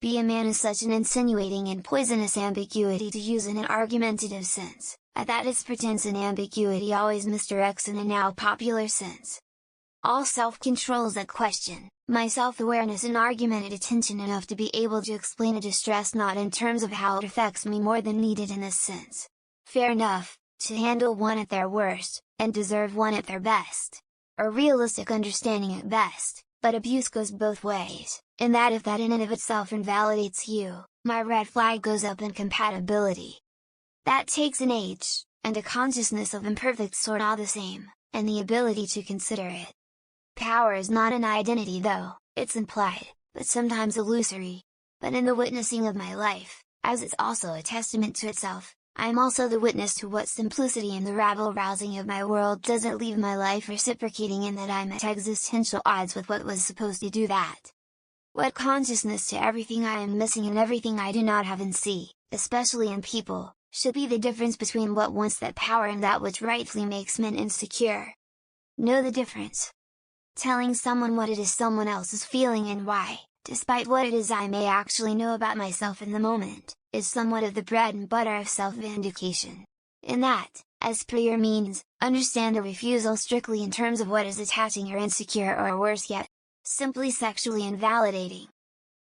be a man is such an insinuating and poisonous ambiguity to use in an argumentative sense, that its pretense and ambiguity always misdirects in a now popular sense. All self-control is at question, my self-awareness and argumented attention enough to be able to explain a distress not in terms of how it affects me more than needed in this sense. Fair enough, to handle one at their worst, and deserve one at their best. A realistic understanding at best, but abuse goes both ways, in that if that in and of itself invalidates you, my red flag goes up in compatibility. That takes an age, and a consciousness of imperfect sort all the same, and the ability to consider it. Power is not an identity though, it's implied, but sometimes illusory. But in the witnessing of my life, as it's also a testament to itself, I am also the witness to what simplicity in the rabble-rousing of my world doesn't leave my life reciprocating in that I'm at existential odds with what was supposed to do that. What consciousness to everything I am missing and everything I do not have and see, especially in people, should be the difference between what wants that power and that which rightfully makes men insecure. Know the difference. Telling someone what it is someone else is feeling and why, despite what it is I may actually know about myself in the moment, is somewhat of the bread and butter of self-vindication. In that, as per your means, understand a refusal strictly in terms of what is attaching or insecure or worse yet, simply sexually invalidating.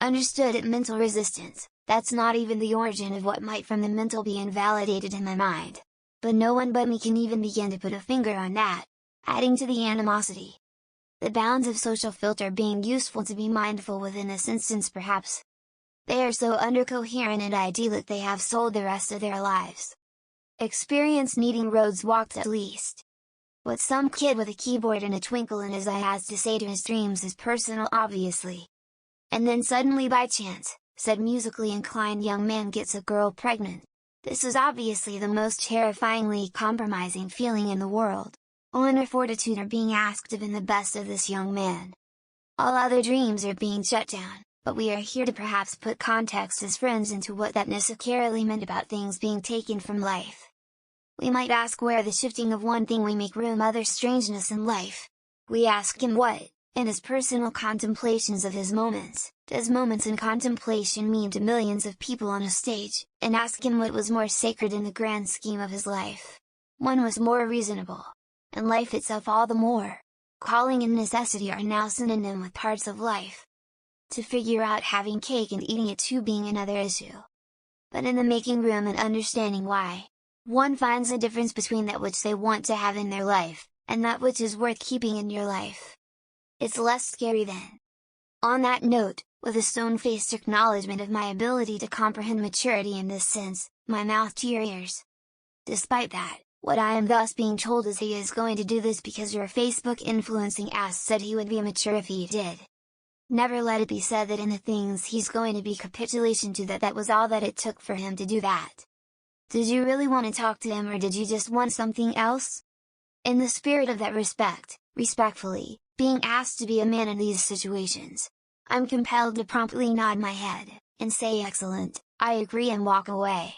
Understood at mental resistance, that's not even the origin of what might from the mental be invalidated in my mind. But no one but me can even begin to put a finger on that, adding to the animosity. The bounds of social filter being useful to be mindful within this instance perhaps. They are so undercoherent and idyllic they have sold the rest of their lives. Experience needing roads walked at least. What some kid with a keyboard and a twinkle in his eye has to say to his dreams is personal obviously. And then suddenly by chance, said musically inclined young man gets a girl pregnant. This is obviously the most terrifyingly compromising feeling in the world. Honor fortitude are being asked of in the best of this young man. All other dreams are being shut down. But we are here to perhaps put context as friends into what that necessarily meant about things being taken from life. We might ask where the shifting of one thing we make room other strangeness in life. We ask him what, in his personal contemplations of his moments, does moments in contemplation mean to millions of people on a stage, and ask him what was more sacred in the grand scheme of his life. One was more reasonable. And life itself all the more. Calling and necessity are now synonym with parts of life. To figure out having cake and eating it too being another issue. But in the making room and understanding why, one finds a difference between that which they want to have in their life, and that which is worth keeping in your life. It's less scary then. On that note, with a stone-faced acknowledgement of my ability to comprehend maturity in this sense, my mouth to your ears. Despite that, what I am thus being told is he is going to do this because your Facebook influencing ass said he would be mature if he did. Never let it be said that in the things he's going to be capitulation to that was all that it took for him to do that. Did you really want to talk to him or did you just want something else? In the spirit of that respect, respectfully, being asked to be a man in these situations, I'm compelled to promptly nod my head, and say excellent, I agree and walk away.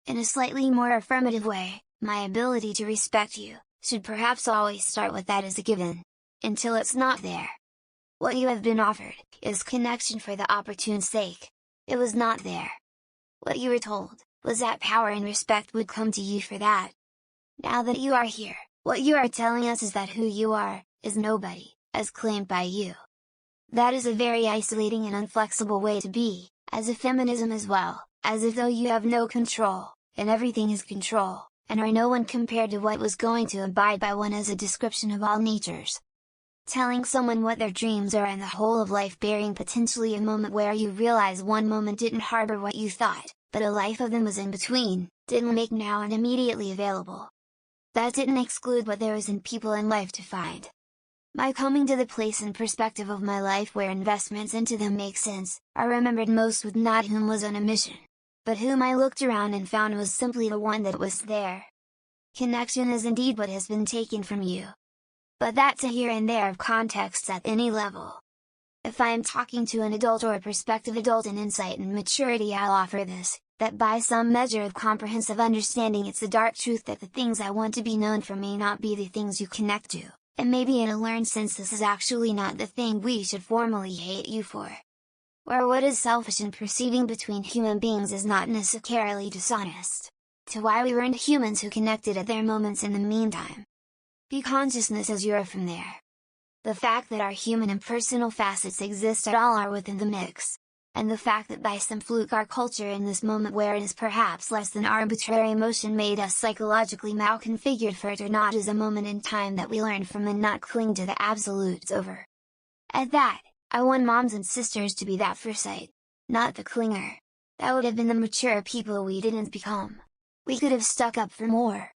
In a slightly more affirmative way, my ability to respect you, should perhaps always start with that as a given, until it's not there. What you have been offered, is connection for the opportune's sake. It was not there. What you were told, was that power and respect would come to you for that. Now that you are here, what you are telling us is that who you are, is nobody, as claimed by you. That is a very isolating and inflexible way to be, as a feminism as well, as if though you have no control, and everything is control, and are no one compared to what was going to abide by one as a description of all natures. Telling someone what their dreams are and the whole of life bearing potentially a moment where you realize one moment didn't harbor what you thought, but a life of them was in between, didn't make now and immediately available. That didn't exclude what there was in people in life to find. My coming to the place and perspective of my life where investments into them make sense, I remembered most with not whom was on a mission, but whom I looked around and found was simply the one that was there. Connection is indeed what has been taken from you. But that's a here and there of contexts at any level. If I am talking to an adult or a prospective adult in insight and maturity, I'll offer this, that by some measure of comprehensive understanding it's the dark truth that the things I want to be known for may not be the things you connect to, and maybe in a learned sense this is actually not the thing we should formally hate you for. where what is selfish and perceiving between human beings is not necessarily dishonest, to why we learned humans who connected at their moments in the meantime. Be consciousness as you are from there. The fact that our human and personal facets exist at all are within the mix, and the fact that by some fluke our culture in this moment where it is perhaps less than arbitrary emotion made us psychologically malconfigured for it or not is a moment in time that we learn from and not cling to the absolutes over. At that, I want moms and sisters to be that foresight, not the clinger. That would have been the mature people we didn't become. We could have stuck up for more.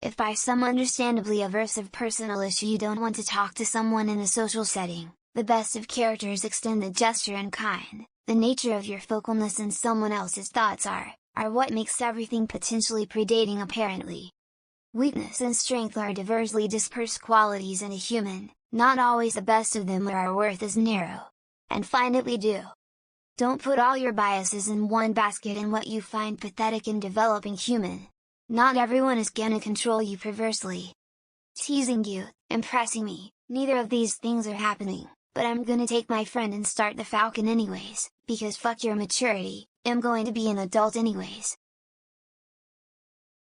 If by some understandably aversive personal issue you don't want to talk to someone in a social setting, the best of characters extend the gesture in kind. The nature of your focalness and someone else's thoughts are what makes everything potentially predating apparently. Weakness and strength are diversely dispersed qualities in a human, not always the best of them where our worth is narrow. And find it we do. Don't put all your biases in one basket in what you find pathetic in developing human. Not everyone is gonna control you perversely. Teasing you, impressing me, neither of these things are happening, but I'm gonna take my friend and start the Falcon anyways, because fuck your maturity, I'm going to be an adult anyways.